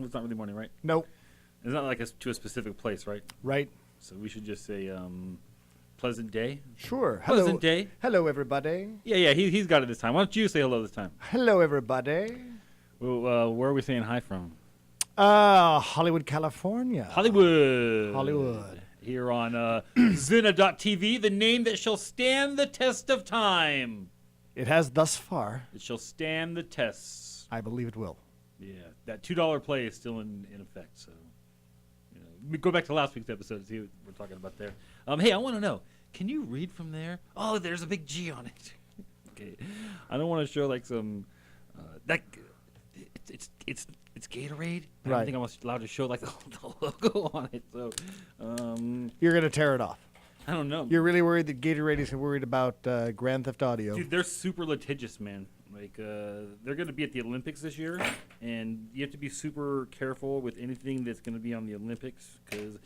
it's not really morning, right? Nope. It's not like to a specific place, right? Right. So we should just say pleasant day. Sure. Pleasant day. Hello, everybody. Yeah, he's got it this time. Why don't you say hello this time? Hello, everybody. Well, where are we saying hi from? Hollywood, California. Hollywood. Here on Zena.tv, the name that shall stand the test of time. It has thus far. It shall stand the tests. I believe it will. Yeah, that $2 play is still in effect. So, go back to last week's episode and see what we're talking about there. Hey, I want to know, can you read from there? Oh, there's a big G on it. Okay, I don't want to show like some that it's Gatorade. But I don't think I was allowed to show like the logo on it. So, you're gonna tear it off. I don't know. You're really worried that Gatorade is worried about Grand Theft Audio. Dude, they're super litigious, man. Like, they're going to be at the Olympics this year, and you have to be super careful with anything that's going to be on the Olympics, because...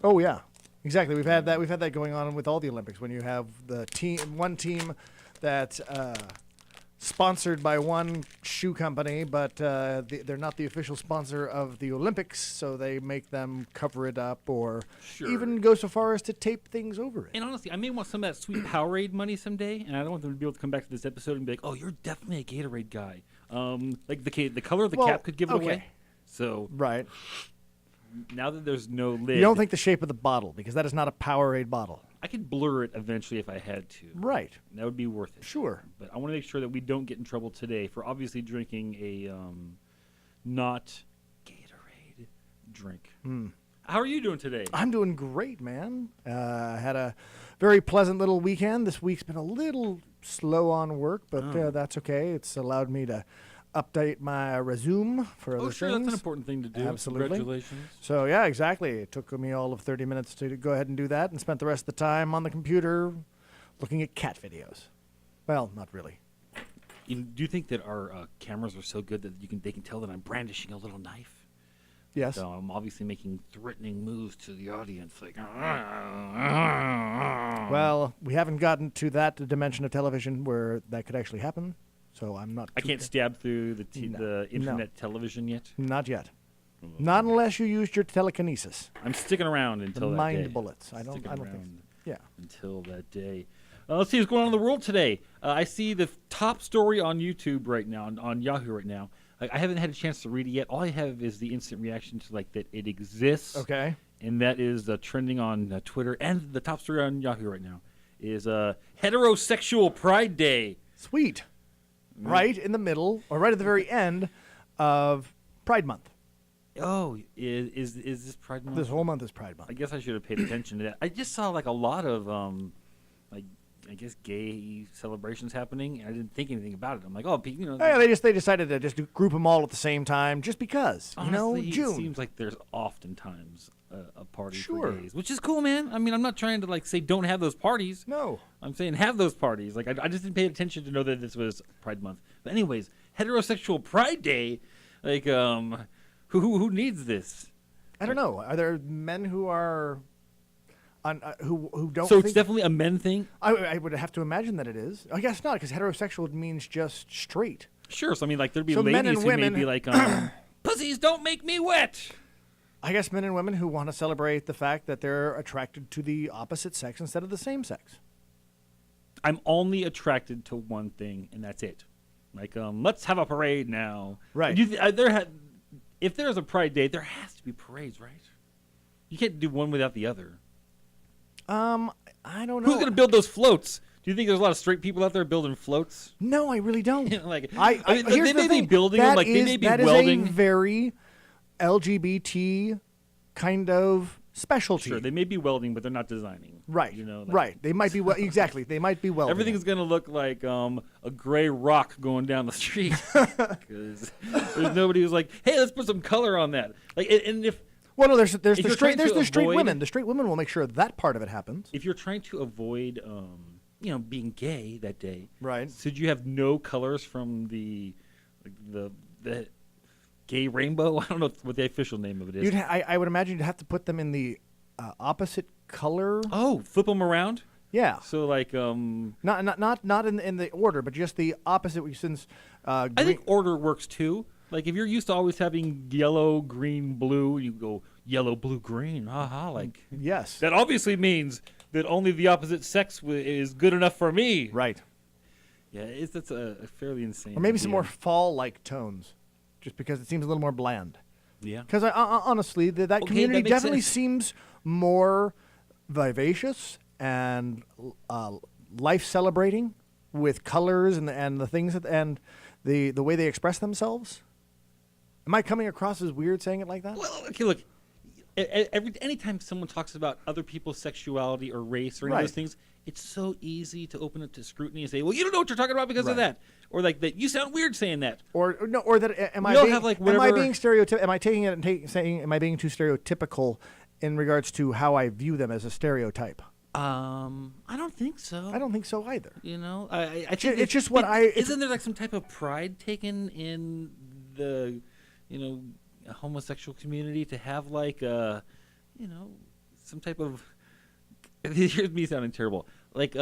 oh, yeah. Exactly. We've had that going on with all the Olympics, when you have one team that's sponsored by one shoe company, but they're not the official sponsor of the Olympics, so they make them cover it up or even go so far as to tape things over it. And honestly, I may want some of that sweet Powerade money someday, and I don't want them to be able to come back to this episode and be like, oh, you're definitely a Gatorade guy. Like the color of the cap could give it away. So right. Now that there's no lid... You don't think the shape of the bottle, because that is not a Powerade bottle. I could blur it eventually if I had to. Right. That would be worth it. Sure. But I want to make sure that we don't get in trouble today for obviously drinking a not Gatorade drink. How are you doing today? I'm doing great, man. I had a very pleasant little weekend. This week's been a little slow on work, but that's okay. It's allowed me to update my resume for other things. That's an important thing to do. Absolutely. Congratulations. So, yeah, exactly. It took me all of 30 minutes to go ahead and do that, and spent the rest of the time on the computer looking at cat videos. Well, not really. Do you think that our cameras are so good that they can tell that I'm brandishing a little knife? Yes. So I'm obviously making threatening moves to the audience, like. Well, we haven't gotten to that dimension of television where that could actually happen. So I'm not. I can't stab through the internet television yet. Not yet. Not unless you used your telekinesis. I'm sticking around until the that mind day. bullets. I don't think. Yeah. Until that day. Let's see what's going on in the world today. I see the top story on YouTube right now, on Yahoo right now. I haven't had a chance to read it yet. All I have is the instant reaction to like that it exists. Okay. And that is trending on Twitter, and the top story on Yahoo right now is Heterosexual Pride Day. Sweet. Right in the middle, or right at the very end of Pride Month. Oh, is this Pride Month? This whole month is Pride Month. I guess I should have paid attention to that. I just saw like a lot of I guess gay celebrations happening, and I didn't think anything about it. I'm like, oh, Yeah, they decided to just group them all at the same time, just because. Honestly, June. It seems like there's oftentimes a party Sure. for gays, which is cool, man. I mean, I'm not trying to like say don't have those parties. No. I'm saying have those parties. Like I just didn't pay attention to know that this was Pride Month. But anyways, Heterosexual Pride Day, like who needs this? I don't know. Are there men who are who don't? So it's definitely a men thing. I would have to imagine that it is. I guess not, because heterosexual means just straight. Sure. So I mean, like there'd be So men ladies and who women- may be like, pussies don't make me wet. I guess men and women who want to celebrate the fact that they're attracted to the opposite sex instead of the same sex. I'm only attracted to one thing, and that's it. Like, let's have a parade now. Right. If there's a Pride Day, there has to be parades, right? You can't do one without the other. I don't know. Who's going to build those floats? Do you think there's a lot of straight people out there building floats? No, I really don't. Like, here's they the may thing. be building them, like they may be that welding. is a very LGBT kind of specialty. Sure, they may be welding, but they're not designing. Right. Right. They might be exactly. They might be welding. Everything's going to look like a gray rock going down the street because there's nobody who's like, hey, let's put some color on that. Like, and if well, no, there's the straight avoid, women. The straight women will make sure that part of it happens. If you're trying to avoid, being gay that day, right? Should you have no colors from the gay rainbow? I don't know what the official name of it is. I would imagine you'd have to put them in the opposite color. Oh, flip them around. Yeah. So like not in the order, but just the opposite. Since I think order works too. Like if you're used to always having yellow, green, blue, you go yellow, blue, green. Haha. Like Yes. that obviously means that only the opposite sex is good enough for me. Right. Yeah, that's a fairly insane. Or maybe some idea. more fall-like tones, just because it seems a little more bland. Yeah. Because honestly, that Okay, community that makes definitely sense. seems more vivacious and life celebrating with colors and the things and the way they express themselves. Am I coming across as weird saying it like that? Well, okay, look. Anytime someone talks about other people's sexuality or race or any of Right. those things, it's so easy to open it to scrutiny and say, "Well, you don't know what you're talking about because of Right. that," or like that. You sound weird saying that. Or no, or that am We I all being, have, like, am I whatever- being stereotypical? Am I taking it and saying am I being too stereotypical in regards to how I view them as a stereotype? I don't think so. I don't think so either. You know, I think it's just what isn't there like some type of pride taken in the, homosexual community to have like some type of here's me sounding terrible, like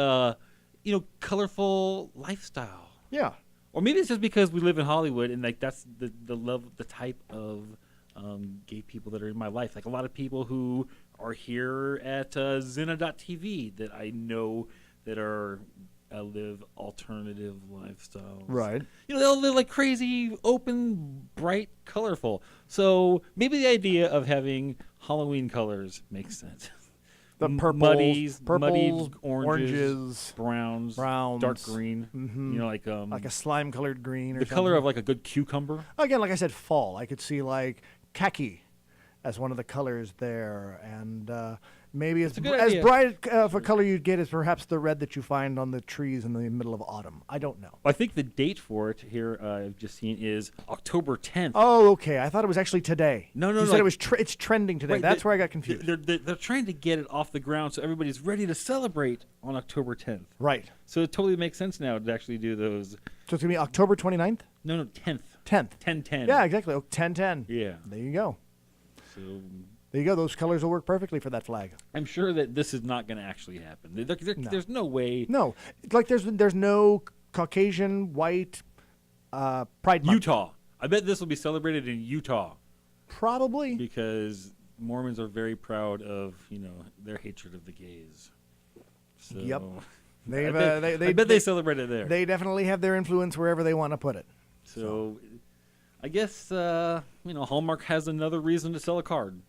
colorful lifestyle. Yeah. Or maybe it's just because we live in Hollywood and like that's the type of gay people that are in my life. Like a lot of people who are here at Zena.tv that I know that are live alternative lifestyles. Right. They'll live like crazy, open, bright, colorful. So maybe the idea of having Halloween colors makes sense. The purples, muddies, purples, oranges, browns, dark green. Mhm. Like a slime-colored green, or the color of like a good cucumber. again, like I said, fall. I could see like khaki as one of the colors there, and maybe as a good as idea. bright of a color you'd get is perhaps the red that you find on the trees in the middle of autumn. I don't know. I think the date for it here I've just seen is October 10th. Oh, okay. I thought it was actually today. No, You said like- it was. It's trending today. Right, That's where I got confused. They're trying to get it off the ground so everybody's ready to celebrate on October 10th. Right. So it totally makes sense now to actually do those. So it's gonna be October 29th, No, 10th. 10th. 10/10. Yeah, exactly. 10/10. Yeah. There you go. So There you go. Those colors will work perfectly for that flag. I'm sure that this is not going to actually happen. No. There's no way. No, like there's no Caucasian white Pride Month. Utah. I bet this will be celebrated in Utah Probably. because Mormons are very proud of their hatred of the gays. So Yep. I bet they celebrate it there. They definitely have their influence wherever they want to put it. So I guess Hallmark has another reason to sell a card.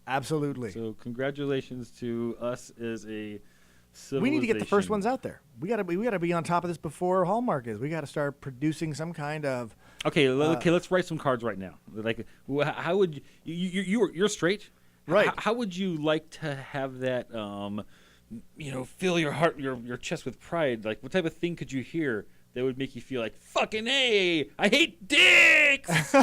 Absolutely. So congratulations to us as a civilization. We need to get the first ones out there. We gotta be on top of this before Hallmark is. We gotta start producing some kind of. Okay, let's write some cards right now. Like, how would you're straight, Right. How would you like to have that? Fill your heart, your chest with pride. Like, what type of thing could you hear that would make you feel like fucking A? I hate dicks.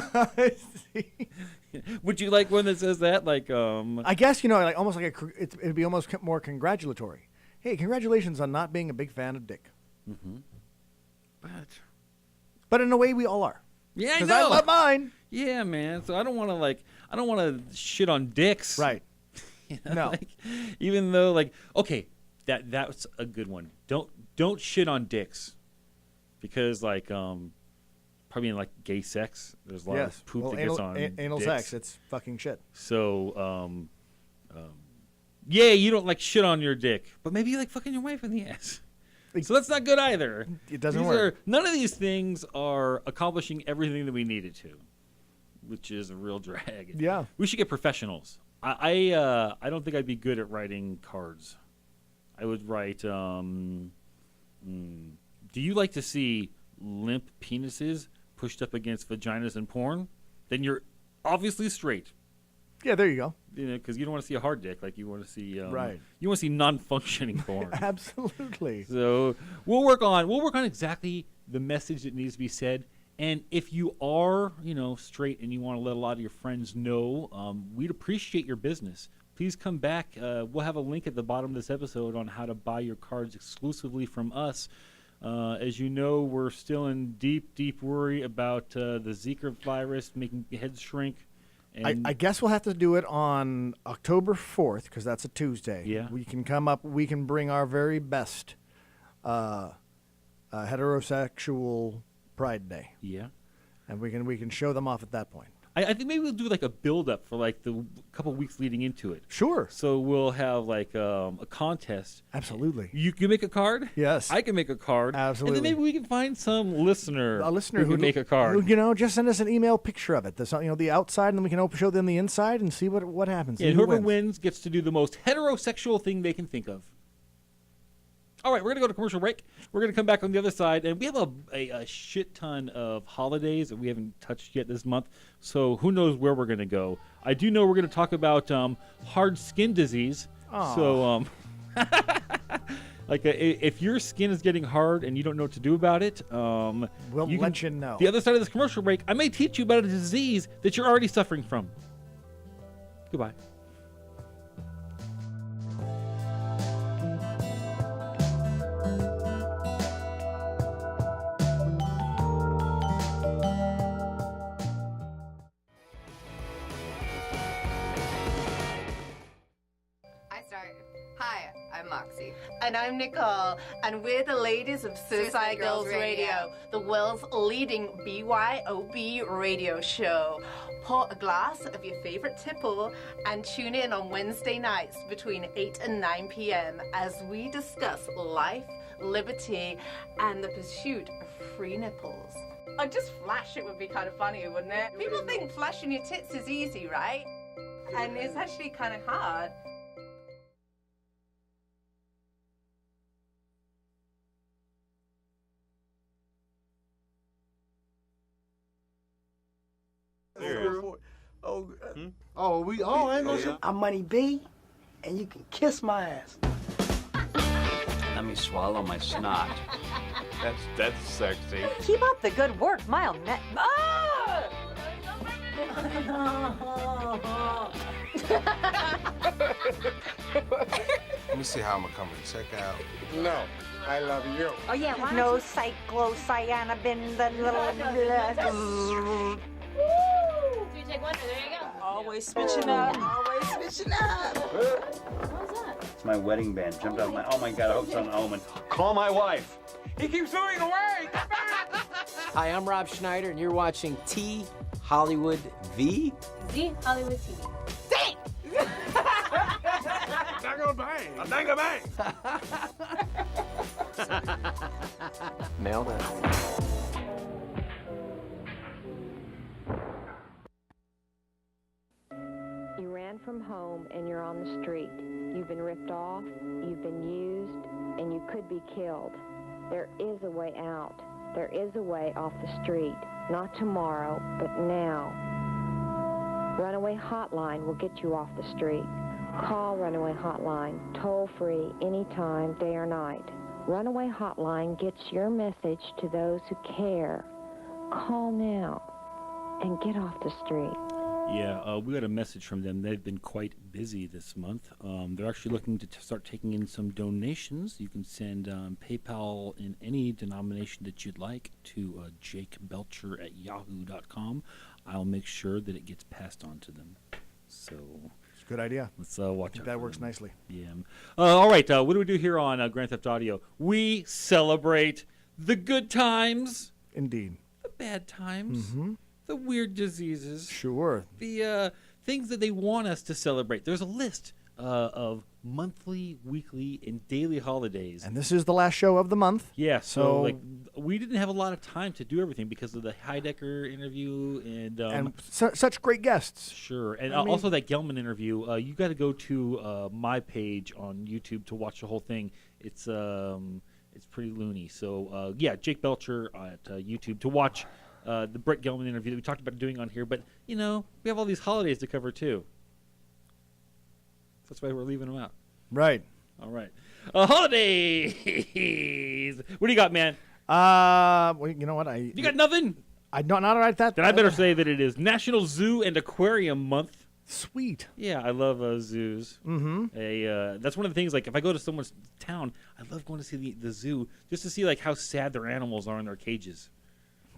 Would you like one that says that? Like, I guess like almost like it'd be almost more congratulatory. Hey, congratulations on not being a big fan of Dick. But in a way, we all are. Yeah, I Because know. I love mine. Yeah, man. So I don't want to shit on dicks. Right. No. Like, even though, okay, that's a good one. Don't shit on dicks, because probably in gay sex, there's a lot Yes. of poop Well, that gets on anal dicks. sex. It's fucking shit. So yeah, you don't like shit on your dick, but maybe you like fucking your wife in the ass. So that's not good either. It doesn't work. None of these things are accomplishing everything that we needed to, which is a real drag. Yeah. We should get professionals. I don't think I'd be good at writing cards. I would write. Do you like to see limp penises pushed up against vaginas in porn? Then you're obviously straight. Yeah, there you go. Because you don't want to see a hard dick. Like you want to see. Right. You want to see non-functioning porn. Absolutely. So we'll work on exactly the message that needs to be said. And if you are, straight and you want to let a lot of your friends know, we'd appreciate your business. Please come back. We'll have a link at the bottom of this episode on how to buy your cards exclusively from us. As you know, we're still in deep, deep worry about the Zika virus making heads shrink. And I guess we'll have to do it on October 4th because that's a Tuesday. Yeah. We can come up. We can bring our very best heterosexual Pride Day. yeah. and we can show them off at that point. I think maybe we'll do like a build-up for like the couple weeks leading into it. Sure. So we'll have like a contest. Absolutely. You can make a card. Yes. I can make a card. Absolutely. And then maybe we can find some listener. A listener who can make a card. Who, just send us an email picture of it. The outside, and then we can show them the inside and see what happens. Yeah, See and who whoever wins gets to do the most heterosexual thing they can think of. All right, we're going to go to commercial break. We're going to come back on the other side, and we have a shit ton of holidays that we haven't touched yet this month, so who knows where we're going to go. I do know we're going to talk about hard skin disease. Aww. So, if your skin is getting hard and you don't know what to do about it, we'll let you know. The other side of this commercial break, I may teach you about a disease that you're already suffering from. Goodbye. Hi, I'm Moxie. And I'm Nicole, and we're the ladies of Suicide Girls Radio, the world's leading BYOB radio show. Pour a glass of your favorite tipple and tune in on Wednesday nights between 8 and 9 p.m. as we discuss life, liberty, and the pursuit of free nipples. Oh, just flash it would be kind of funny, wouldn't it? People think flashing your tits is easy, right? And it's actually kind of hard. I'm Money B, and you can kiss my ass. Let me swallow my snot. That's sexy. Keep up the good work, Mile. Let me see how I'm gonna come and check out. No, I love you. Oh yeah, no cyclocyanabin, the little. Do you take one? There you go. Always switching up. Always switching up. It's my wedding band. Jumped out my. Oh my God! I hope it's not an omen. Call my wife. He keeps moving away. Hi, I'm Rob Schneider, and you're watching T Hollywood V. Z Hollywood TV. Dang bang. A dang bang. Nailed it. You ran from home and you're on the street. You've been ripped off, you've been used, and you could be killed. There is a way out. There is a way off the street. Not tomorrow, but now. Runaway Hotline will get you off the street. Call Runaway Hotline, toll free, anytime, day or night. Runaway Hotline gets your message to those who care. Call now and get off the street. Yeah, we got a message from them. They've been quite busy this month. They're actually looking to start taking in some donations. You can send PayPal in any denomination that you'd like to jakebelcher@yahoo.com. I'll make sure that it gets passed on to them. So It's a good idea. let's watch out. That for works them. nicely. Yeah. All right, what do we do here on Grand Theft Audio? We celebrate the good times, Indeed. the bad times, Mm-hmm. the weird diseases. Sure. The things that they want us to celebrate. There's a list of monthly, weekly, and daily holidays. And this is the last show of the month. Yeah, So- like we didn't have a lot of time to do everything because of the Heidecker interview and such great guests. sure, and I mean- also that Gelman interview. You got to go to my page on YouTube to watch the whole thing. It's pretty loony. So yeah, Jake Belcher at YouTube to watch the Brett Gelman interview that we talked about doing on here. But we have all these holidays to cover too. That's why we're leaving them out. Right. All right. Holidays. What do you got, man? Well, you know what? You got nothing? I don't not right that. Then I better say that it is National Zoo and Aquarium Month. Sweet. Yeah, I love zoos. Mm-hmm. That's one of the things. Like, if I go to someone's town, I love going to see the zoo just to see like how sad their animals are in their cages.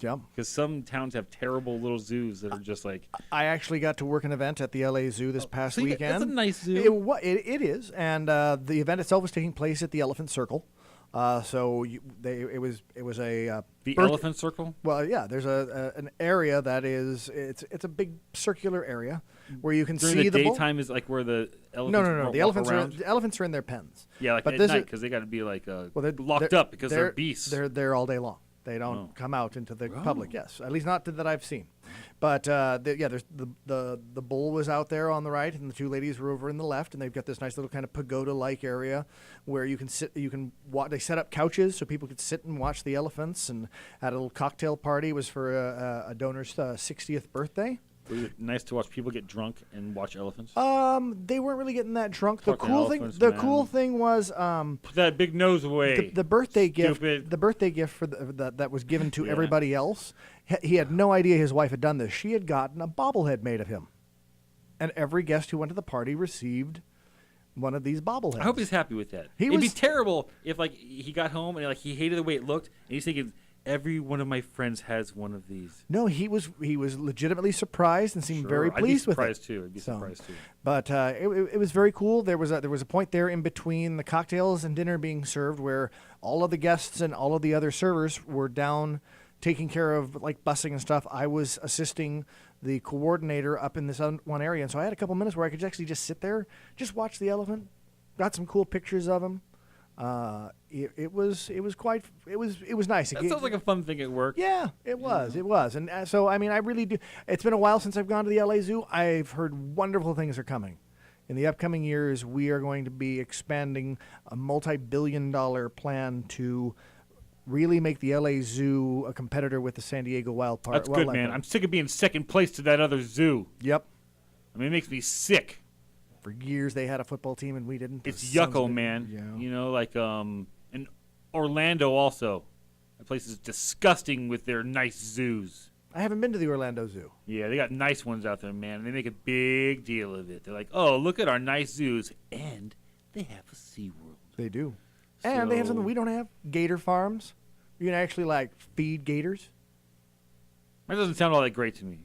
Yeah. Because some towns have terrible little zoos that are just like. I actually got to work an event at the LA Zoo this past weekend. That's a nice zoo. It is, and the event itself was taking place at the Elephant Circle. So it was a The birth- elephant circle? Well, yeah. There's an area that is it's a big circular area where you can During see the bull. daytime is like where the No, elephants no, no. walk The around? elephants are in their pens. Yeah, like but at this night is- because they got to be like Well, locked up because they're beasts. They're there all day long. They don't Oh. come out into the Oh. public. Yes, at least not that I've seen. But there's the bull was out there on the right, and the two ladies were over in the left, and they've got this nice little kind of pagoda-like area where you can sit. You can they set up couches so people could sit and watch the elephants, and had a little cocktail party. It was for a donor's 60th birthday. Was it nice to watch people get drunk and watch elephants? They weren't really getting that drunk. The Fucking cool thing, elephants, the man. cool thing was Put that big nose away. the birthday Stupid. gift. The birthday gift for that was given to Yeah. everybody else. He had no idea his wife had done this. She had gotten a bobblehead made of him, and every guest who went to the party received one of these bobbleheads. I hope he's happy with that. He It'd be was- terrible if like he got home and like he hated the way it looked, and he's thinking every one of my friends has one of these. No, he was legitimately surprised and seemed Sure, very I'd be pleased with it. surprised too. I'd be surprised too. But it was very cool. There was a point there in between the cocktails and dinner being served where all of the guests and all of the other servers were down taking care of like bussing and stuff. I was assisting the coordinator up in this one area, and so I had a couple minutes where I could actually just sit there, just watch the elephant. Got some cool pictures of him. It was nice. That sounds like a fun thing at work. Yeah, it was. And so, I mean, I really do. It's been a while since I've gone to the LA Zoo. I've heard wonderful things are coming. In the upcoming years, we are going to be expanding a multi-billion-dollar plan to really make the LA Zoo a competitor with the San Diego Wildlife That's good, man. Park. I'm sick of being second place to that other zoo. Yep. I mean, it makes me sick. For years, they had a football team, and we didn't. It's Those sons of yucko, bitches. man. Yeah. You know, like in Orlando also. That place is disgusting with their nice zoos. I haven't been to the Orlando Zoo. Yeah, they got nice ones out there, man. And they make a big deal of it. They're like, oh, look at our nice zoos. And they have a SeaWorld. They do. And they have something So- we don't have. Gator farms. You can actually, like, feed gators. That doesn't sound all that great to me.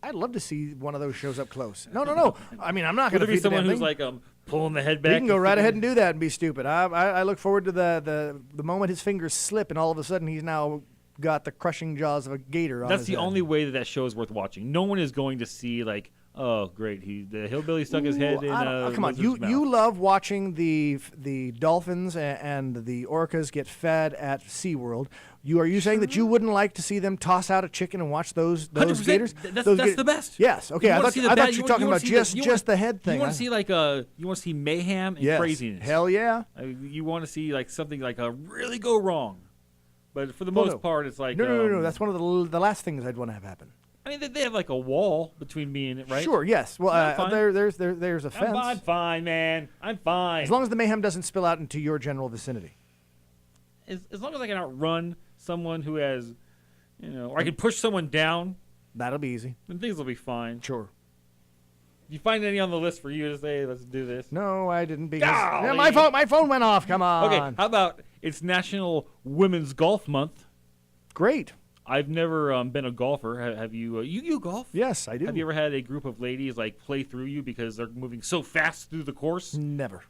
I'd love to see one of those shows up close. No. I mean, I'm not going Would to there be feed the someone damn who's thing. like pulling the head back? He can go and right sticking- ahead and do that and be stupid. I look forward to the moment his fingers slip and all of a sudden he's now got the crushing jaws of a gator on That's his the head. only way that show is worth watching. No one is going to see like, oh, great, the hillbilly stuck his head in. Come on, lizard's mouth. you love watching the dolphins and the orcas get fed at SeaWorld. Are you saying that you wouldn't like to see them toss out a chicken and watch those 100%. gators? That's Those the best. Yes. Okay. You I wanna thought see you the bad- were talking wanna about see just the head thing. You want to see like you want to see mayhem and Yes. craziness. Hell yeah. You want to see like something like really go wrong, but for the Well, most no. part, it's like No. That's one of the last things I'd want to have happen. I mean, they have like a wall between me and it, right? Sure. Yes. Well, I'm fine. there's a fence. I'm fine, man. I'm fine. As long as the mayhem doesn't spill out into your general vicinity. As long as I can outrun someone who has, or I can push someone down, That'll be easy. then things will be fine. Sure. If you find any on the list for you to say, let's do this. No, I didn't because Golly. Yeah, my phone went off. Come on. Okay, how about it's National Women's Golf Month? Great. I've never been a golfer. Have you? You golf? Yes, I do. Have you ever had a group of ladies like play through you because they're moving so fast through the course? Never.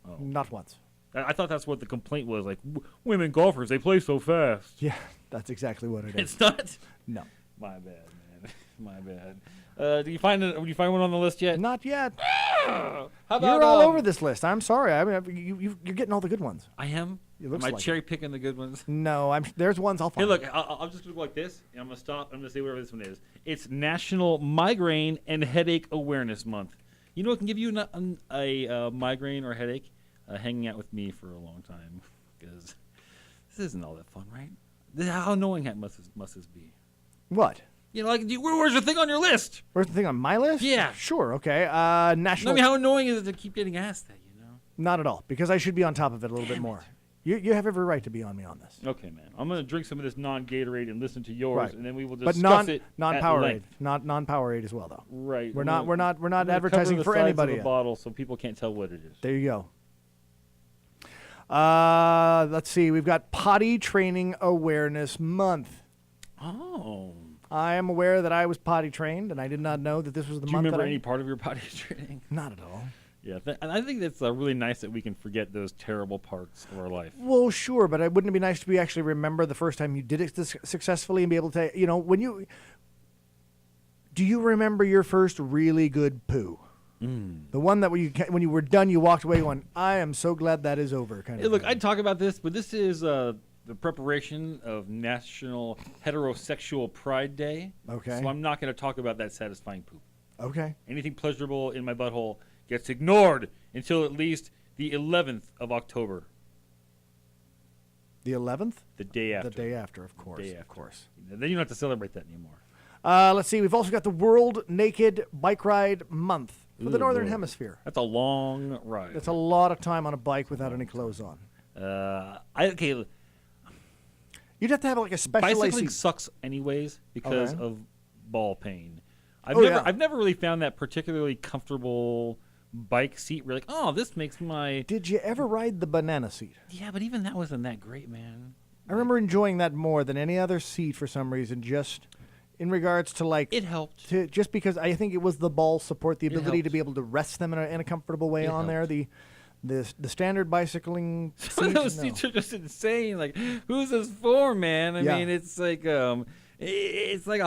Oh. Not once. I thought that's what the complaint was. Like women golfers, they play so fast. Yeah, that's exactly what it is. It's not. No. My bad, man. My bad. Did you find one on the list yet? Not yet. How about You're all over this list. I'm sorry. I mean, you're getting all the good ones. I am. It looks Am I like cherry picking the good ones? No, there's ones I'll Hey, find. look, I'm just gonna go like this, and I'm gonna stop. I'm gonna say whatever this one is. It's National Migraine and Headache Awareness Month. You know what can give you a migraine or headache? Hanging out with me for a long time, because this isn't all that fun, right? How annoying must this be? What? Where's your thing on your list? Where's the thing on my list? Yeah. Sure. Okay. I National. mean, how annoying is it to keep getting asked that? Not at all, because I should be on top of it a little bit more. You have every right to be on me on this. Okay, man. I'm gonna drink some of this non-Gatorade and listen to yours, Right. and then we will But discuss it. non-Powerade, at length. not non-Powerade as well though. Right. We're I'm not gonna advertising cover the for sides anybody of yet. the bottle so people can't tell what it is. There you go. Let's see. We've got Potty Training Awareness Month. Oh. I am aware that I was potty trained, and I did not know that this was the Do you month. remember that any part of your potty training? Not at all. Yeah, and I think that's really nice that we can forget those terrible parts of our life. Well, sure, but wouldn't it be nice to be actually remember the first time you did it successfully and be able to, do you remember your first really good poo? The one that when you were done, you walked away going, I am so glad that is over. Kind Hey, of. look, thing. I'd talk about this, but this is the preparation of National Heterosexual Pride Day. Okay. So I'm not going to talk about that satisfying poop. Okay. Anything pleasurable in my butthole gets ignored until at least the 11th of October. The 11th? The day after. The day after, of course. Day after. Of course. Then you don't have to celebrate that anymore. Let's see. We've also got the World Naked Bike Ride Month for the Ooh, Northern Lord. Hemisphere. That's a long ride. That's a lot of time on a bike without any clothes on. Okay, You'd have to have like a special bicycling AC. sucks anyways because Okay. of ball pain. Oh, yeah. I've never really found that particularly comfortable bike seat where like, oh, this makes my... Did you ever ride the banana seat? Yeah, but even that wasn't that great, man. I remember enjoying that more than any other seat for some reason, just in regards to like... It helped. Just because I think it was the ball support, the ability to helped. be able to rest them in a comfortable way It on there. helped. The standard bicycling Some seat, of those no. seats are just insane. Like, who's this for, man? I Yeah. mean, it's like a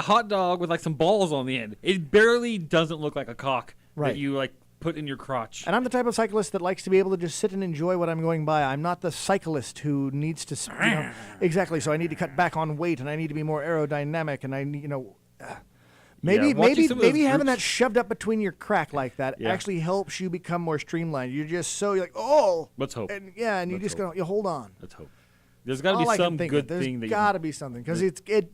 hot dog with like some balls on the end. It barely doesn't look like a cock Right. that you like put in your crotch. And I'm the type of cyclist that likes to be able to just sit and enjoy what I'm going by. I'm not the cyclist who needs to, exactly. So I need to cut back on weight, and I need to be more aerodynamic, and I need, maybe watching some of those having that groups- shoved up between your crack like that Yeah. actually helps you become more streamlined. You're like, oh, Let's hope. and you Let's just hope. go, you hold on. Let's hope. There's got to All be I can some think good of, there's thing that got to be something because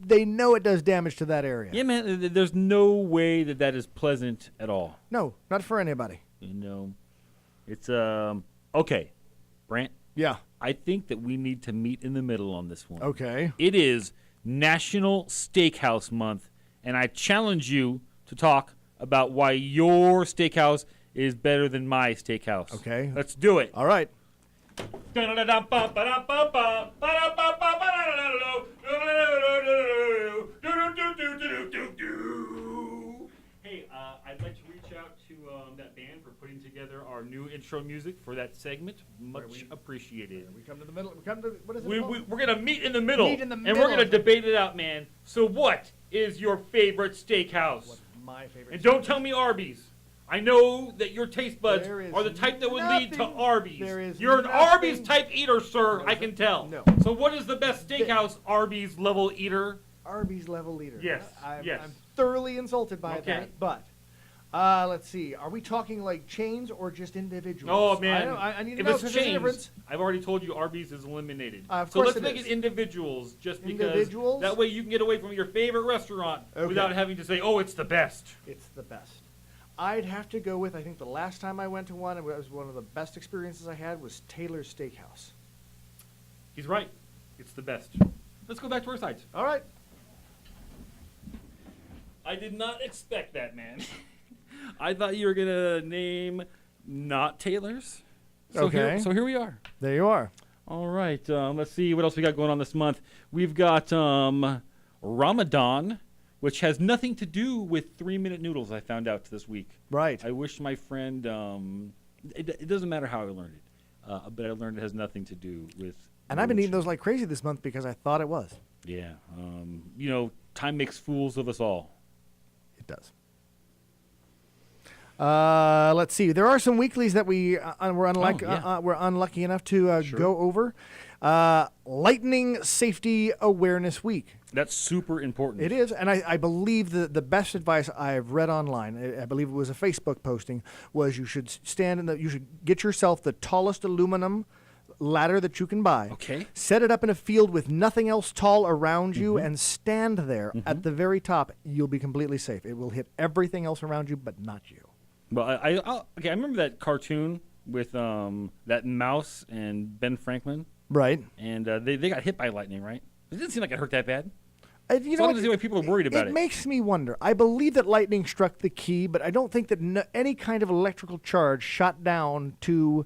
they know it does damage to that area. Yeah, man. There's no way that is pleasant at all. No, not for anybody. It's okay, Brant. Yeah. I think that we need to meet in the middle on this one. Okay. It is National Steakhouse Month, and I challenge you to talk about why your steakhouse is better than my steakhouse. Okay. Let's do it. All right. Hey, I'd like to reach out to that band for putting together our new intro music for that segment. Much appreciated. We come to the middle. We come to what is it? We're called? going to meet in the middle. Meet in the And middle. we're going to debate it out, man. So what is your favorite steakhouse? My favorite. And don't tell me Arby's. I know that your taste buds There is are the type that would lead to nothing- Arby's. there is You're an nothing- Arby's type eater, sir. I can tell. No. So what is the best steakhouse Arby's level eater? Arby's level leader. Yes, I'm, yes. I'm thoroughly insulted by Okay. that. But let's see. Are we talking like chains or just individuals? Oh man! I need to if know it's because there's a chains, difference. I've already told you Arby's is eliminated. Of So course let's it make is. it individuals, just because Individuals? that way you can get away from your favorite restaurant Okay. without having to say, "Oh, it's the best." It's the best. I'd have to go with. I think the last time I went to one, it was one of the best experiences I had was Taylor's Steakhouse. He's right. It's the best. Let's go back to our sides. All right. I did not expect that, man. I thought you were gonna name not Taylor's. So Okay. Here we are. There you are. All right. Let's see what else we got going on this month. We've got Ramadan, which has nothing to do with 3-minute noodles. I found out this week. Right. I wish my friend. It doesn't matter how I learned it, but I learned it has nothing to do with. And I've been eating religion. those like crazy this month because I thought it was. Yeah. Time makes fools of us all. It does. Let's see. There are some weeklies that we're unlucky enough to go over. Lightning Safety Awareness Week. That's super important. It is, and I believe the best advice I've read online, I believe it was a Facebook posting, was you should you should get yourself the tallest aluminum ladder that you can buy. Okay. Set it up in a field with nothing else tall around you and stand there at the very top. You'll be completely safe. It will hit everything else around you, but not you. Well, I remember that cartoon with that mouse and Ben Franklin, Right. and they got hit by lightning, right? It didn't seem like it hurt that bad. You So know I what? don't see why people are worried about it. It makes me wonder. I believe that lightning struck the key, but I don't think that any kind of electrical charge shot down to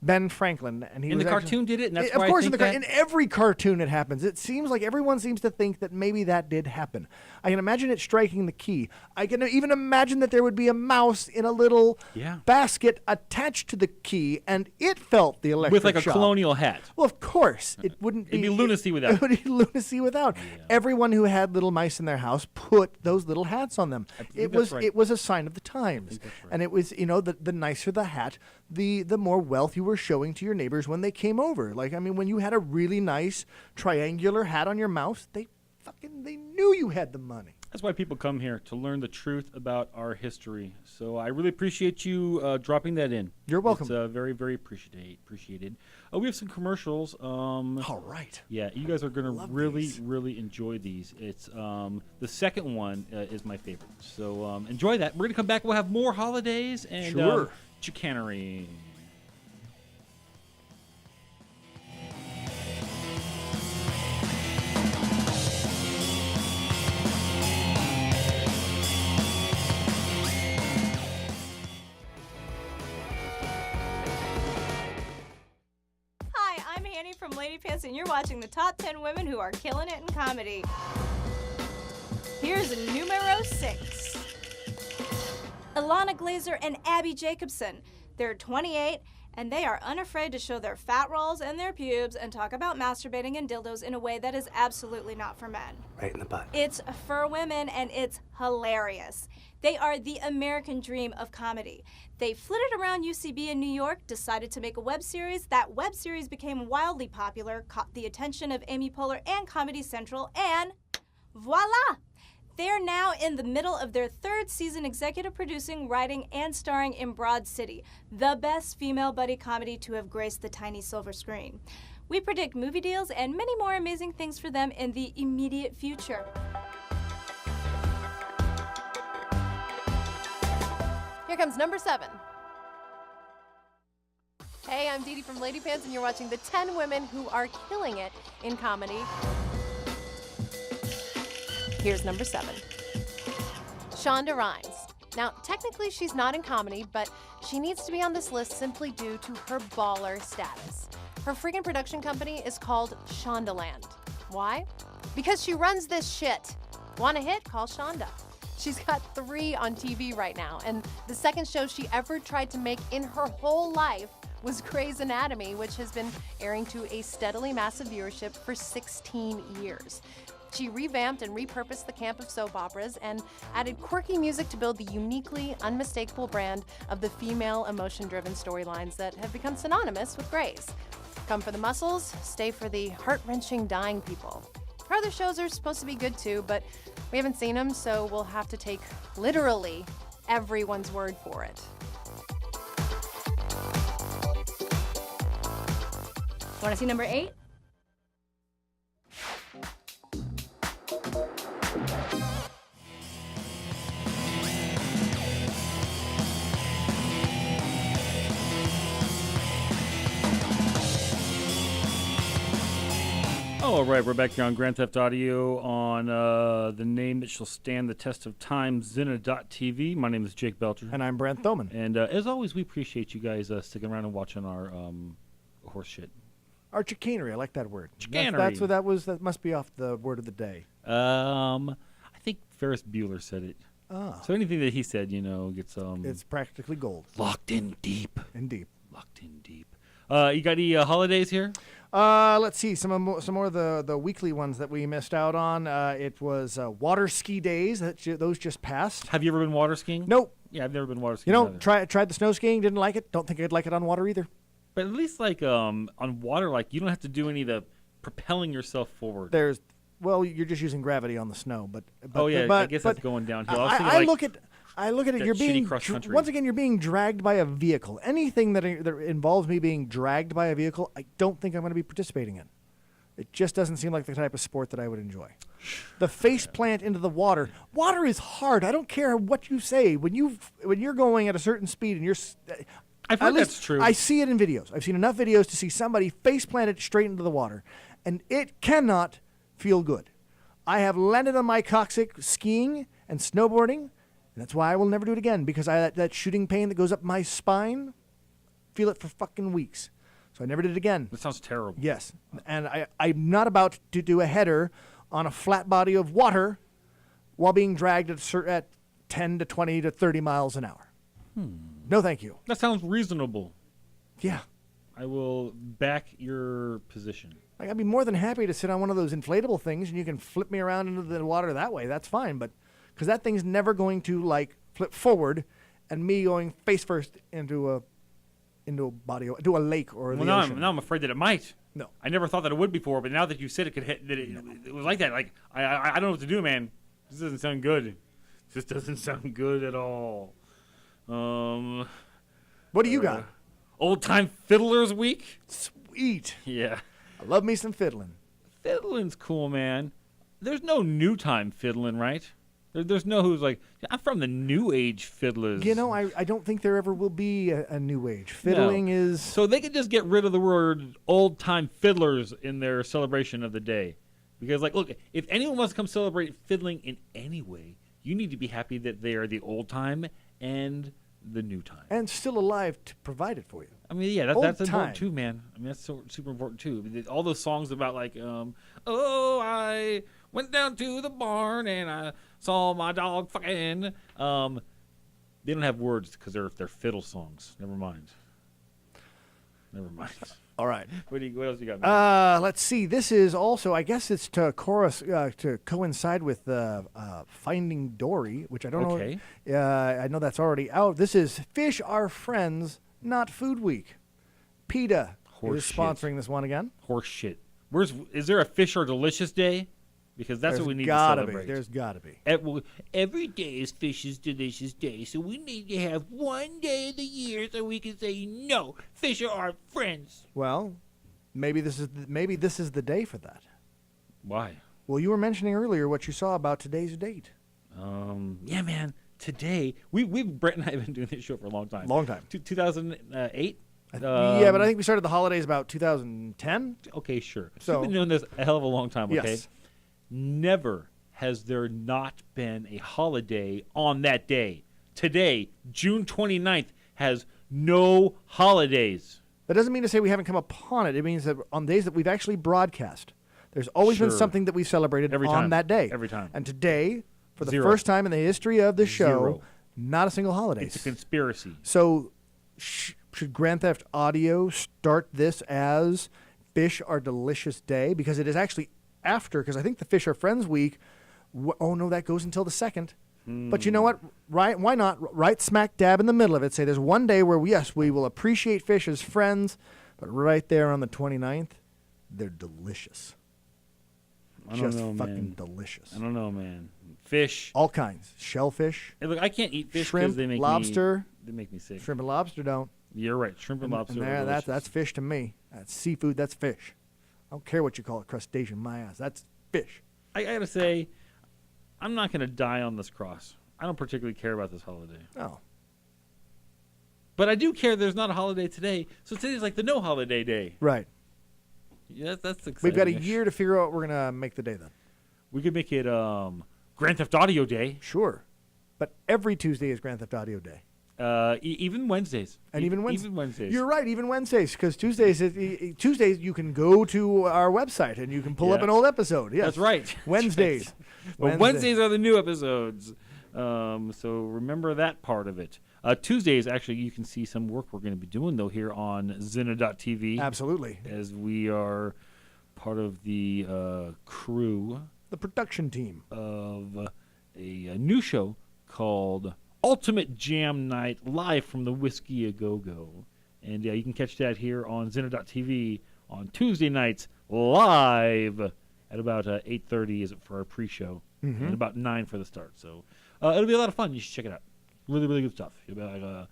Ben Franklin, and he In was the actually- cartoon did it, and that's of why I course, think in every cartoon it happens. It seems like everyone seems to think that maybe that did happen. I can imagine it striking the key. I can even imagine that there would be a mouse in a little basket attached to the key, and it felt the electric with like a shock. colonial hat. Well, of course, it wouldn't It'd be be lunacy without. It would be lunacy without. Everyone who had little mice in their house put those little hats on them. It that's was right. it was a sign of the times, and it was the nicer the hat, the more wealth you were showing to your neighbors when they came over. Like, I mean, when you had a really nice triangular hat on your mouse, they knew you had the money. That's why people come here, to learn the truth about our history. So I really appreciate you dropping that in. You're welcome. It's very, very appreciated. We have some commercials. All right. Yeah, you guys are going to really, really enjoy these. It's the second one is my favorite. So enjoy that. We're going to come back. We'll have more holidays and Sure. chicanery. Hi, I'm Annie from Lady Pants, and you're watching the top 10 women who are killing it in comedy. Here's numero 6. Ilana Glazer and Abby Jacobson. They're 28, and they are unafraid to show their fat rolls and their pubes and talk about masturbating and dildos in a way that is absolutely not for men. Right in the butt. It's for women, and it's hilarious. They are the American dream of comedy. They flitted around UCB in New York, decided to make a web series. That web series became wildly popular, caught the attention of Amy Poehler and Comedy Central, and voila! They're now in the middle of their 3rd season executive producing, writing, and starring in Broad City, the best female buddy comedy to have graced the tiny silver screen. We predict movie deals and many more amazing things for them in the immediate future. Here comes number 7. Hey, I'm Dee Dee from Lady Pants, and you're watching the 10 women who are killing it in comedy. Here's number 7. Shonda Rhimes. Now, technically she's not in comedy, but she needs to be on this list simply due to her baller status. Her freaking production company is called Shondaland. Why? Because she runs this shit. Want a hit? Call Shonda. She's got 3 on TV right now, and the second show she ever tried to make in her whole life was Grey's Anatomy, which has been airing to a steadily massive viewership for 16 years. She revamped and repurposed the camp of soap operas and added quirky music to build the uniquely unmistakable brand of the female emotion-driven storylines that have become synonymous with Grey's. Come for the muscles, stay for the heart-wrenching dying people. Her other shows are supposed to be good too, but we haven't seen them, so we'll have to take literally everyone's word for it. Want to see number 8? All right, we're back here on Grand Theft Audio on the name that shall stand the test of time, Zena.tv. My name is Jake Belcher. And I'm Brent Thoman. And as always, we appreciate you guys sticking around and watching our horse shit. Our chicanery, I like that word. Chicanery. That's what that was. That must be off the word of the day. I think Ferris Bueller said it. Ah. So anything that he said, gets It's practically gold. locked in deep. And deep. Locked in deep. You got any holidays here? Let's see some more of the weekly ones that we missed out on. It was water ski days. Those just passed. Have you ever been water skiing? Nope. Yeah, I've never been water skiing. Tried the snow skiing. Didn't like it. Don't think I'd like it on water either. But at least on water, you don't have to do any of the propelling yourself forward. You're just using gravity on the snow. But I guess that's going downhill. I look at it. You're being cross-country. once again. You're being dragged by a vehicle. Anything that involves me being dragged by a vehicle, I don't think I'm going to be participating in. It just doesn't seem like the type of sport that I would enjoy. The face plant into the water. Water is hard. I don't care what you say. When you're going at a certain speed and you're. I've heard that's true. I see it in videos. I've seen enough videos to see somebody face planted straight into the water, and it cannot feel good. I have landed on my coccyx skiing and snowboarding, and that's why I will never do it again, because that shooting pain that goes up my spine, feel it for fucking weeks. So I never did it again. That sounds terrible. Yes. And I'm not about to do a header on a flat body of water while being dragged at 10 to 20 to 30 miles an hour. No, thank you. That sounds reasonable. Yeah. I will back your position. Like, I'd be more than happy to sit on one of those inflatable things and you can flip me around into the water that way. That's fine. But because that thing's never going to, like, flip forward and me going face first into a lake or the ocean. Now I'm afraid that it might. No. I never thought that it would before, but now that you said it could hit, that it was like that. Like, I don't know what to do, man. This doesn't sound good. This doesn't sound good at all. What do you got? Old Time Fiddlers Week? Sweet. Yeah. I love me some fiddling. Fiddling's cool, man. There's no new time fiddling, right? There's no who's like, I'm from the new age fiddlers. You know, I don't think there ever will be a new age. Fiddling is... So they could just get rid of the word old time fiddlers in their celebration of the day. Because, like, look, if anyone wants to come celebrate fiddling in any way, you need to be happy that they are the old time and the new time. And still alive to provide it for you. I mean, yeah, that's Old important time. too, man. I mean, that's super important too. I mean, all those songs about like, oh, I went down to the barn and I saw my dog fucking. They don't have words because they're fiddle songs. Never mind. All right. What else you got, man? Let's see. This is also, I guess it's to coincide with Finding Dory, which I don't Okay. know. I know that's already out. This is Fish Are Friends, Not Food Week. PETA is sponsoring this one again. Horse shit. Is there a Fish Are Delicious Day? Because that's what we need to celebrate. There's got to be. Every day is Fish's Delicious Day, so we need to have one day of the year so we can say, no, fish are our friends. Well, maybe this is the day for that. Why? Well, you were mentioning earlier what you saw about today's date. Yeah, man. Today, Brett and I have been doing this show for a long time. 2008? Yeah, but I think we started the holidays about 2010. Okay, sure. So we've been doing this a hell of a long time, okay? Yes. Never has there not been a holiday on that day. Today, June 29th, has no holidays. That doesn't mean to say we haven't come upon it. It means that on days that we've actually broadcast, there's always been Sure. something that we've celebrated Every on time. that day. Every time. And today, for the Zero. first time in the history of the show, Zero. not a single holiday. It's a conspiracy. So should Grand Theft Audio start this as Fish Are Delicious Day? Because it is actually after, because I think the Fish Are Friends Week, oh no, that goes until the 2nd. But you know what? Right? Why not? Right smack dab in the middle of it, say there's one day where, yes, we will appreciate fish as friends, but right there on the 29th, they're delicious. I don't Just know, fucking man. delicious. I don't know, man. Fish. All kinds. Shellfish. Hey, look, I can't eat fish Shrimp, because they make lobster. They make me sick. Shrimp and lobster don't. You're right. Shrimp and lobster. And are delicious. that's fish to me. That's seafood. That's fish. I don't care what you call it, crustacean. My ass. That's fish. I gotta say, I'm not gonna die on this cross. I don't particularly care about this holiday. Oh. But I do care there's not a holiday today. So today's like the no holiday day. Right. Yeah, that's exciting. We've got a year to figure out what we're going to make the day then. We could make it Grand Theft Audio Day. Sure. But every Tuesday is Grand Theft Audio Day. Even Wednesdays. And even Wednesdays. Even Wednesdays. You're right, even Wednesdays, because Tuesdays you can go to our website and you can pull up Yeah. an old episode. Yes. That's right. Wednesdays. But Wednesdays are the new episodes. So remember that part of it. Tuesdays, actually, you can see some work we're going to be doing, though, here on Zena.tv. Absolutely. As we are part of the crew. The production team. Of a new show called Ultimate Jam Night, live from the Whiskey A Go-Go. And you can catch that here on Zena.tv on Tuesday nights, live at about 8:30 is it for our pre-show, and about 9 for the start. So it'll be a lot of fun. You should check it out. Really, really good stuff. You'll be like,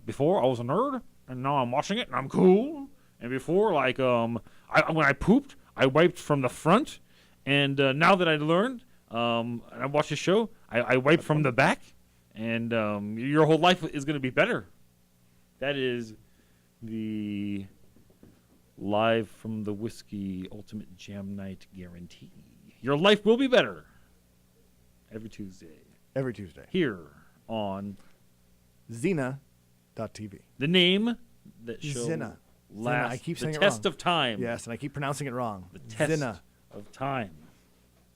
before I was a nerd, and now I'm watching it, and I'm cool. And before, like, when I pooped, I wiped from the front. And now that I learned, and I watched the show, I wiped from the back. And your whole life is going to be better. That is the live from the Whiskey Ultimate Jam Night guarantee. Your life will be better every Tuesday. Every Tuesday. Here on Zena.tv. The name that show Zena. last. I keep the saying it test wrong. of time. Yes, and I keep pronouncing it wrong. The test Zinna. of time.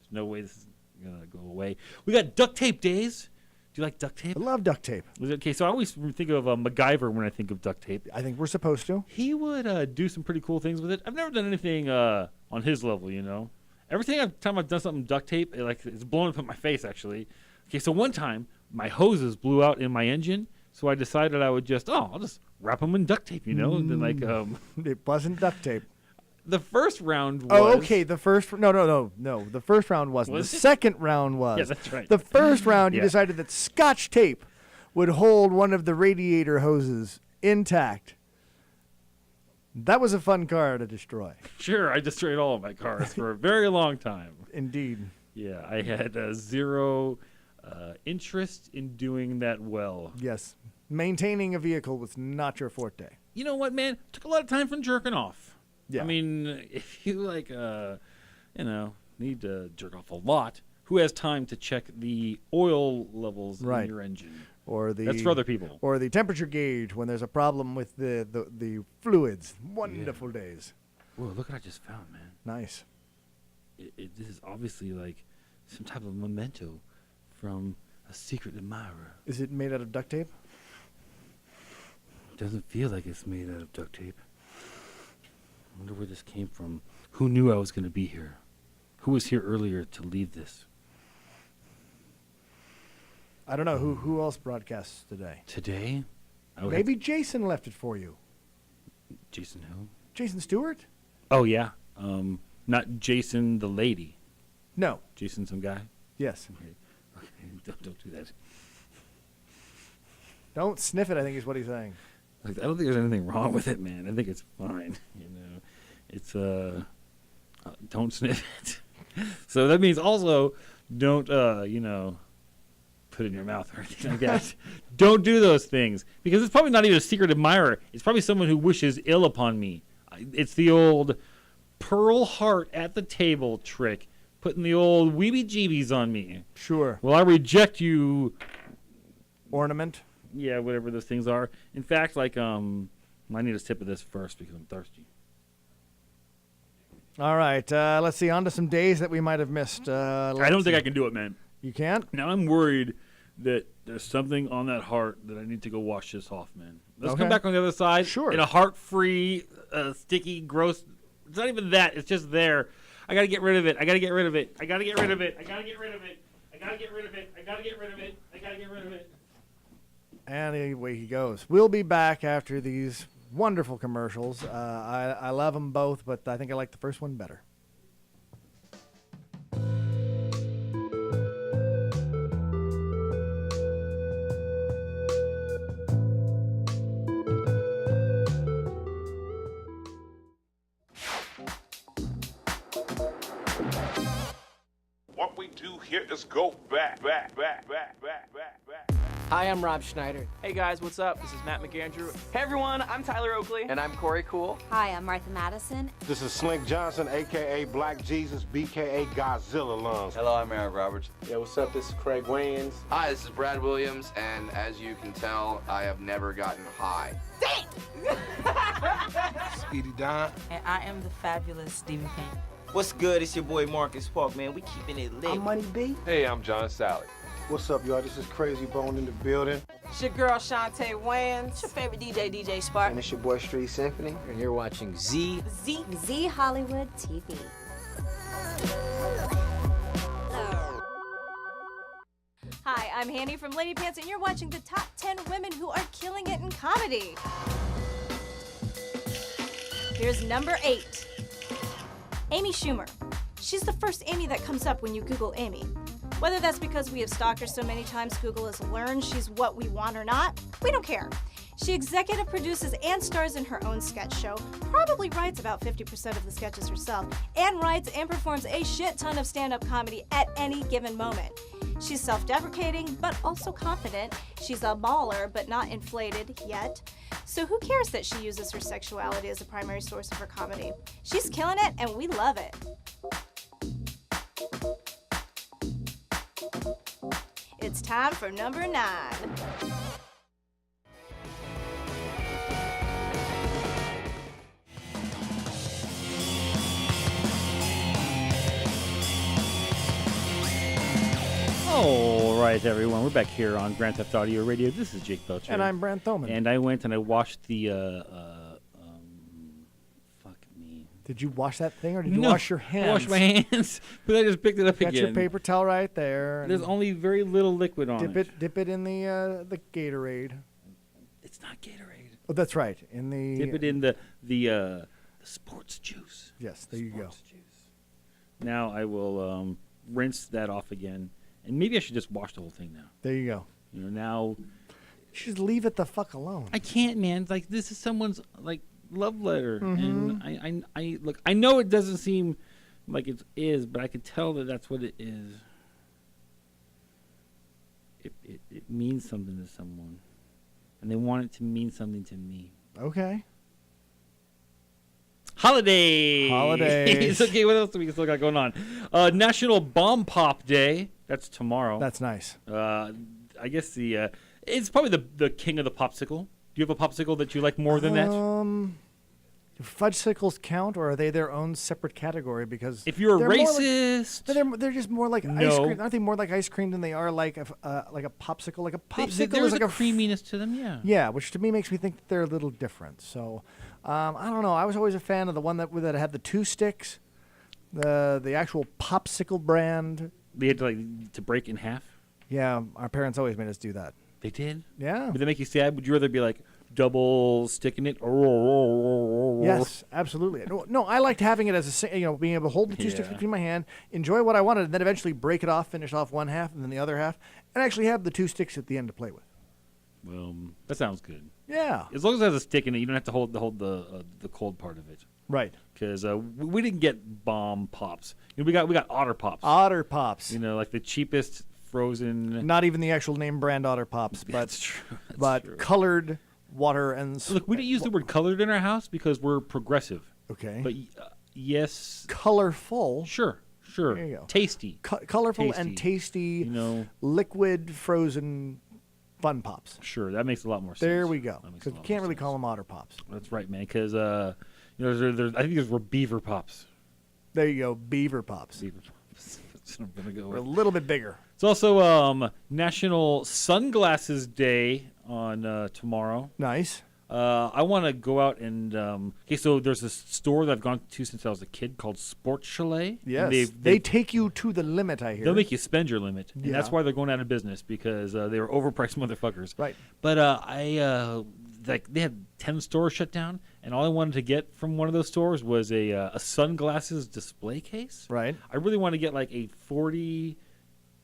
There's no way this is gonna go away. We got duct tape days. Do you like duct tape? I love duct tape. Okay, so I always think of MacGyver when I think of duct tape. I think we're supposed to. He would do some pretty cool things with it. I've never done anything on his level, you know. Time I've done something with duct tape, it's blown up in my face, actually. Okay, so one time, my hoses blew out in my engine, so I decided I'll just wrap them in duct tape, you know? And then, It wasn't duct tape. the first round was... Oh, okay. The first... No. The first round wasn't. Was The it? second round was. Yeah, that's right. The first round, you Yeah. decided that Scotch tape would hold one of the radiator hoses intact. That was a fun car to destroy. Sure, I destroyed all of my cars for a very long time. Indeed. Yeah, I had zero interest in doing that well. Yes. Maintaining a vehicle was not your forte. You know what, man? Took a lot of time from jerking off. Yeah. I mean, if you need to jerk off a lot, who has time to check the oil levels Right. in your engine? Or the That's for other people. Or the temperature gauge when there's a problem with the fluids. Wonderful days. Whoa, look what I just found, man. Nice. This is obviously like some type of memento from a secret admirer. Is it made out of duct tape? Doesn't feel like it's made out of duct tape. I wonder where this came from. Who knew I was going to be here? Who was here earlier to leave this? I don't know. Who else broadcasts today? Today? Maybe Jason left it for you. Jason who? Jason Stewart? Oh, yeah. Not Jason the lady. No. Jason some guy? Yes. Okay. Don't do that. Don't sniff it, I think is what he's saying. Like, I don't think there's anything wrong with it, man. I think it's fine. You know, it's don't sniff it. So that means also don't put it in your mouth or anything like that. Don't do those things because it's probably not even a secret admirer. It's probably someone who wishes ill upon me. It's the old Pearl Heart at the table trick, putting the old weebie-jeebies on me. Sure. Well, I reject you. Ornament. Yeah, whatever those things are. In fact, I need a sip of this first because I'm thirsty. All right. Let's see. On to some days that we might have missed. I don't think I can do it, man. You can't? Now I'm worried that there's something on that heart that I need to go wash this off, man. Let's Okay. come back on the other side. Sure. In a heart-free, sticky, gross. It's not even that. It's just there. I got to get rid of it. I got to get rid of it. I got to get rid of it. I got to get rid of it. I got to get rid of it. I got to get rid of it. I got to get rid of it. And away he goes. We'll be back after these wonderful commercials. I love them both, but I think I like the first one better. What we do here is go back. Hi, I'm Rob Schneider. Hey guys, what's up? This is Matt McAndrew. Hey everyone, I'm Tyler Oakley. And I'm Corey Cool. Hi, I'm Martha Madison. This is Slink Johnson, a.k.a. Black Jesus, b.k.a. Godzilla Lungs. Hello, I'm Eric Roberts. Yeah, what's up? This is Craig Wayans. Hi, this is Brad Williams, and as you can tell, I have never gotten high. Speedy Don. And I am the fabulous Stephen King. What's good? It's your boy Marcus Park, man. We keeping it lit. I'm Money B. Hey, I'm John Sally. What's up, y'all? This is Crazy Bone in the building. It's your girl Shantae Wayans. It's your favorite DJ, DJ Spark. And it's your boy Street Symphony. And you're watching Z Hollywood TV. Hi, I'm Hanny from Lady Pants, and you're watching the top 10 women who are killing it in comedy. Here's number 8. Amy Schumer. She's the first Amy that comes up when you Google Amy. Whether that's because we have stalked her so many times Google has learned she's what we want or not, we don't care. She executive produces and stars in her own sketch show, probably writes about 50% of the sketches herself, and writes and performs a shit ton of stand-up comedy at any given moment. She's self-deprecating, but also confident. She's a baller, but not inflated yet. So who cares that she uses her sexuality as a primary source of her comedy? She's killing it, and we love it. It's time for number 9. All right, everyone. We're back here on Grand Theft Audio Radio. This is Jake Belcher. And I'm Brant Thoman. And I went and I watched the, fuck me. Did you wash that thing, or did you No, wash your hands? I washed my hands, but I just picked it up Got again. your paper towel right there. and There's only very little liquid on it. Dip it in the Gatorade. It's not Gatorade. Oh, that's right. In the Dip it in the sports juice. Yes, there you go. Now I will rinse that off again, and maybe I should just wash the whole thing now. There you go. You know, now you should leave it the fuck alone. I can't, man. Like, this is someone's like love letter, Mhm. and I look. I know it doesn't seem like it is, but I can tell that that's what it is. It means something to someone, and they want it to mean something to me. Okay. Holidays. Okay, what else do we still got going on? National Bomb Pop Day. That's tomorrow. That's nice. I guess it's probably the king of the popsicle. Do you have a popsicle that you like more than that? Do fudgesicles count, or are they their own separate category? Because If you're a they're more racist, they're just more like ice No. cream. Aren't they more like ice cream than they are like a popsicle? Like a popsicle there's is like a a creaminess to them. Yeah. Yeah, which to me makes me think that they're a little different. So, I don't know. I was always a fan of the one that had the 2 sticks, the actual popsicle brand. They had to break in half. Yeah, our parents always made us do that. They did. Yeah. Would that make you sad? Would you rather be like double sticking it? Yes, absolutely. No, I liked having it as being able to hold the 2 sticks Yeah. between my hand, enjoy what I wanted, and then eventually break it off, finish off one half, and then the other half, and actually have the 2 sticks at the end to play with. Well, that sounds good. Yeah. As long as it has a stick in it, you don't have to hold the cold part of it. Right. Because we didn't get bomb pops. You know, we got Otter Pops. Otter Pops. You know, like the cheapest frozen. Not even the actual name brand Otter Pops, but That's true. colored water and. Look, we didn't use the word colored in our house because we're progressive. Okay. But yes. Colorful. Sure. There you go. Tasty. Colorful and tasty. You know, liquid frozen fun pops. Sure, that makes a lot more sense. There we go. Because you can't really call them Otter Pops. That's right, man. Because there's I think there's Beaver Pops. There you go, Beaver Pops. Beaver Pops. That's what I'm gonna go We're a with. little bit bigger. It's also National Sunglasses Day on tomorrow. Nice. I want to go out and okay. So there's a store that I've gone to since I was a kid called Sports Chalet. Yes, they take you to the limit. I hear They'll make you spend your limit, and that's Yeah. why they're going out of business because they were overpriced motherfuckers. Right. But they had 10 stores shut down, and all I wanted to get from one of those stores was a sunglasses display case. Right. I really want to get like a 40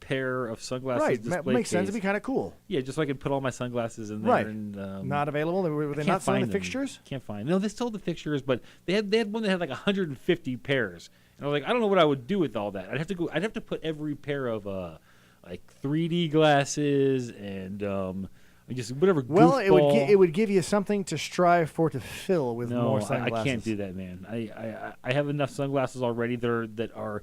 pair of sunglasses Right, display makes sense. case. It'd be kind of cool. Yeah, just so I could put all my sunglasses in there. Right. And, Not available. Were I they can't not selling find the them. fixtures? Can't find. No, they sold the fixtures, but they had one that had like 150 pairs, and I was like, I don't know what I would do with all that. I'd have to put every pair of like 3D glasses and just whatever. Well, goofball. it would give you something to strive for to fill with No, more I sunglasses. can't do that, man. I have enough sunglasses already that are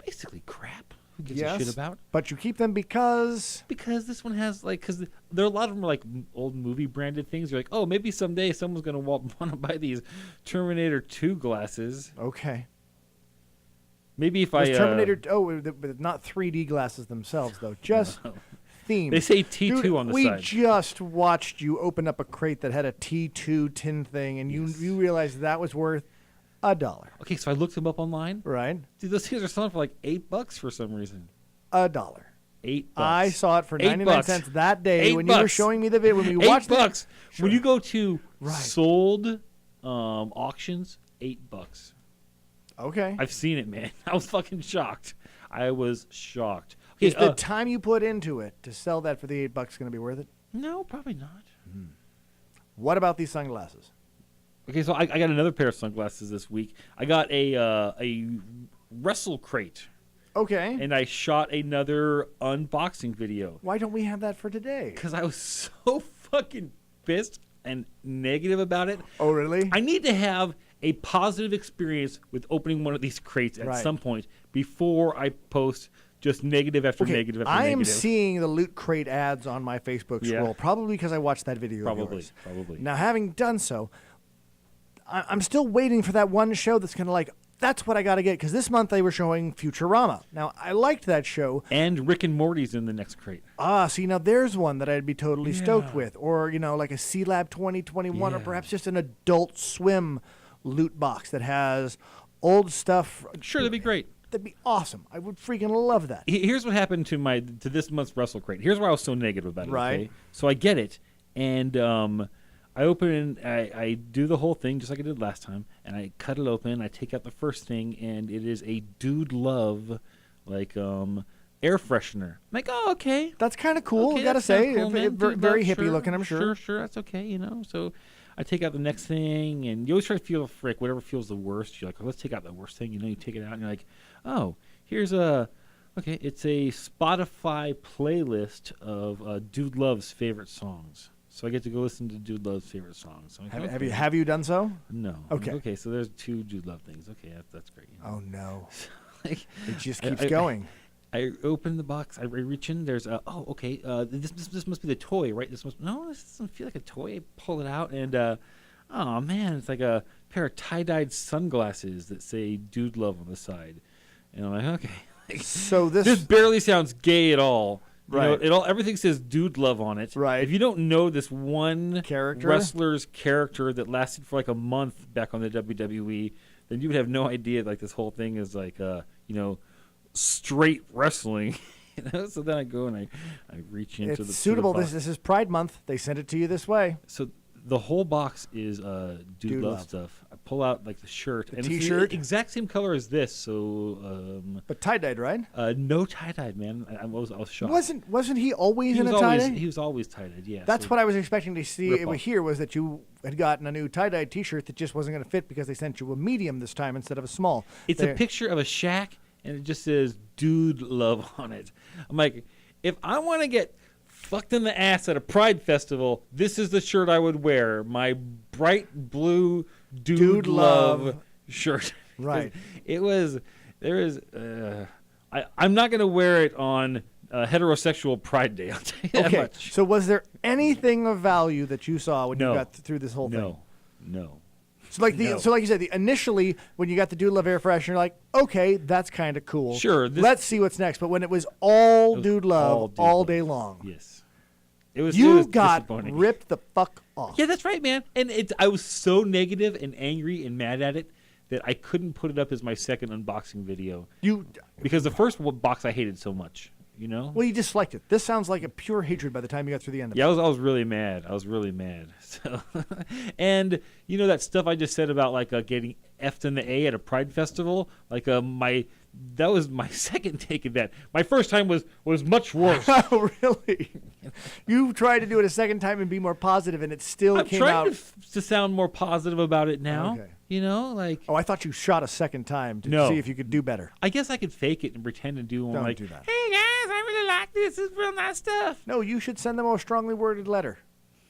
basically crap. Who gives a shit about? But you keep them because this one has because there are a lot of them are like old movie branded things. You're like, oh, maybe someday someone's gonna want to buy these Terminator 2 glasses. Okay. Maybe if Those I Terminator. But not 3D glasses themselves though. Just themed. They say T2 Dude, on the we side. We just watched you open up a crate that had a T2 tin thing, and you realized that was worth $1. Okay, so I looked them up online. Right. Dude, those things are selling for like $8 for some reason. $1. $8. I saw it for 99 cents that day $8. when you were showing me the video. When we $8. watched it. When you go to Right. sold auctions, $8. Okay. I've seen it, man. I was fucking shocked. I was shocked. Okay, Is the time you put into it to sell that for the $8 going to be worth it? No, probably not. What about these sunglasses? Okay, so I got another pair of sunglasses this week. I got a Wrestle Crate. Okay. And I shot another unboxing video. Why don't we have that for today? Because I was so fucking pissed and negative about it. Oh, really? I need to have a positive experience with opening one of these crates at Right. some point before I post just negative after negative after I negative. am seeing the Loot Crate ads on my Facebook Yeah. scroll, probably because I watched that video of yours. Probably. Now, having done so, I'm still waiting for that one show that's going to that's what I got to get, because this month they were showing Futurama. Now, I liked that show. And Rick and Morty's in the next crate. See, now there's one that I'd be totally stoked with. Or, like a C-Lab 2021, or perhaps just an Adult Swim loot box that has old stuff. Sure, that'd be great. That'd be awesome. I would freaking love that. Here's what happened to this month's Russell crate. Here's why I was so negative about it. Right. Okay? So I get it, and I open it, I do the whole thing just like I did last time, and I cut it open. I take out the first thing, and it is a Dude Love, air freshener. I'm like, oh, okay. That's kind of cool, Okay, gotta that's kinda say. cool, man. Very, Dude very Love, hippie looking, I'm sure. Sure, that's okay, So I take out the next thing, and you always try to feel whatever feels the worst. You're like, oh, let's take out the worst thing. You take it out, and you're like, oh, here's it's a Spotify playlist of Dude Love's favorite songs. So I get to go listen to Dude Love's favorite songs. So Have you done so? No. Okay. Okay, so there's 2 Dude Love things. Okay, that's great. Oh, no. It just keeps going. I open the box. I reach in. There's this must be the toy, right? This doesn't feel like a toy. I pull it out, and oh man, it's like a pair of tie-dyed sunglasses that say "Dude Love" on the side, and I'm like, okay. So this barely sounds gay at all. Right. Everything says "Dude Love" on it. Right. If you don't know this one character, wrestler's character that lasted for like a month back on the WWE, then you would have no idea this whole thing is straight wrestling. So then I go and I reach into it's suitable. box. This is Pride Month. They sent it to you this way. So the whole box is Dude Love stuff. I pull out the shirt, and T-shirt, it's the exact same color as this. So, but tie-dyed, right? No tie-dyed, man. I was shocked. Wasn't he always in a tie-dye? He was always tie-dyed. Yeah. That's what I was expecting to see Rip-off. here, was that you had gotten a new tie-dyed T-shirt that just wasn't going to fit because they sent you a medium this time instead of a small. It's a picture of a shack, and it just says Dude Love on it. I'm like, if I want to get fucked in the ass at a Pride festival, this is the shirt I would wear. My bright blue Dude Love shirt. Right. I'm not going to wear it on heterosexual Pride Day. I'll tell you that much. So was there anything of value that you saw when you got through this whole thing? No. So like you said, initially when you got the Dude Love air freshener, you're like, okay, that's kind of cool. Sure. Let's see what's next. But when it was all Dude Love all day long, yes, it was. You got disappointing. ripped the fuck off. Yeah, that's right, man. And I was so negative and angry and mad at it that I couldn't put it up as my second unboxing video. Because the first box I hated so much. Well, you disliked it. This sounds like a pure hatred by the time you got through the end of it. Yeah, I was really mad. So, and that stuff I just said about getting F'd in the A at a Pride festival, that was my second take of that. My first time was much worse. Oh, really? You tried to do it a second time and be more positive, and it still came out. I'm trying to sound more positive about it now. Okay. Oh, I thought you shot a second time to see if you could do better. I guess I could fake it and pretend to do one. Don't do that. Hey guys, I really like this. It's real nice stuff. No, you should send them a strongly worded letter.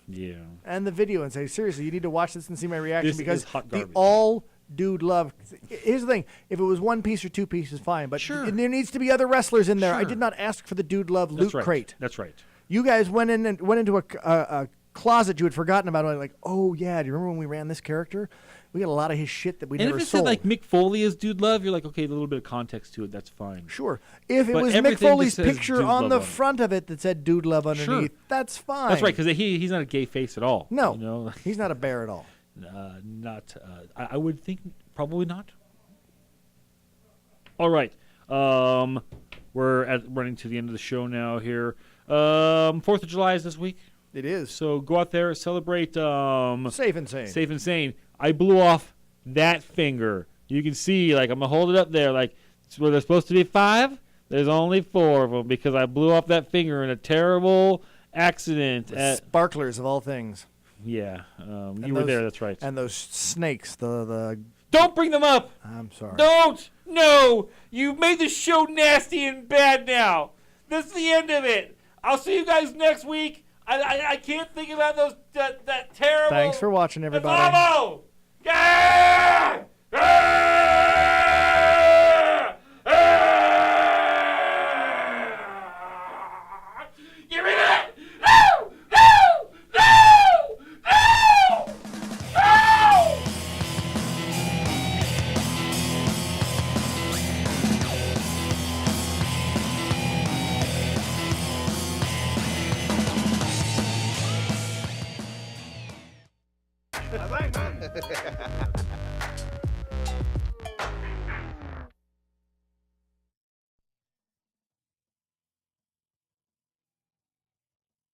Yeah. And the video and say, seriously, you need to watch this and see my reaction This because is hot the garbage. all Dude Love. Here's the thing: if it was one piece or two pieces, fine. But there needs to be other wrestlers in there. I did not ask for the Dude Love loot crate. That's right. You guys went into a closet you had forgotten about. Like, oh yeah, do you remember when we ran this character? We got a lot of his shit that we never sold. And if it said Mick Foley is Dude Love, you're like, okay, a little bit of context to it. That's fine. Sure. If it But was Mick everything Foley's just says picture Dude on Love the on it. front of it that said Dude Love underneath, that's fine. That's right, because he's not a gay face at all. No, he's not a bear at all. I would think probably not. All right. We're running to the end of the show now here. 4th of July is this week. It is. So go out there, celebrate. Safe and sane. Safe and sane. I blew off that finger. You can see, I'm going to hold it up there. Where there's supposed to be 5, there's only 4 of them because I blew off that finger in a terrible accident. Sparklers of all things. Yeah. You were there, that's right. And those snakes, the Don't bring them up! I'm sorry. Don't! No! You've made the show nasty and bad now. That's the end of it. I'll see you guys next week. I can't think about that terrible... Thanks for watching, everybody. Bravo! Yeah! Get rid of it! No! No! No! No! No!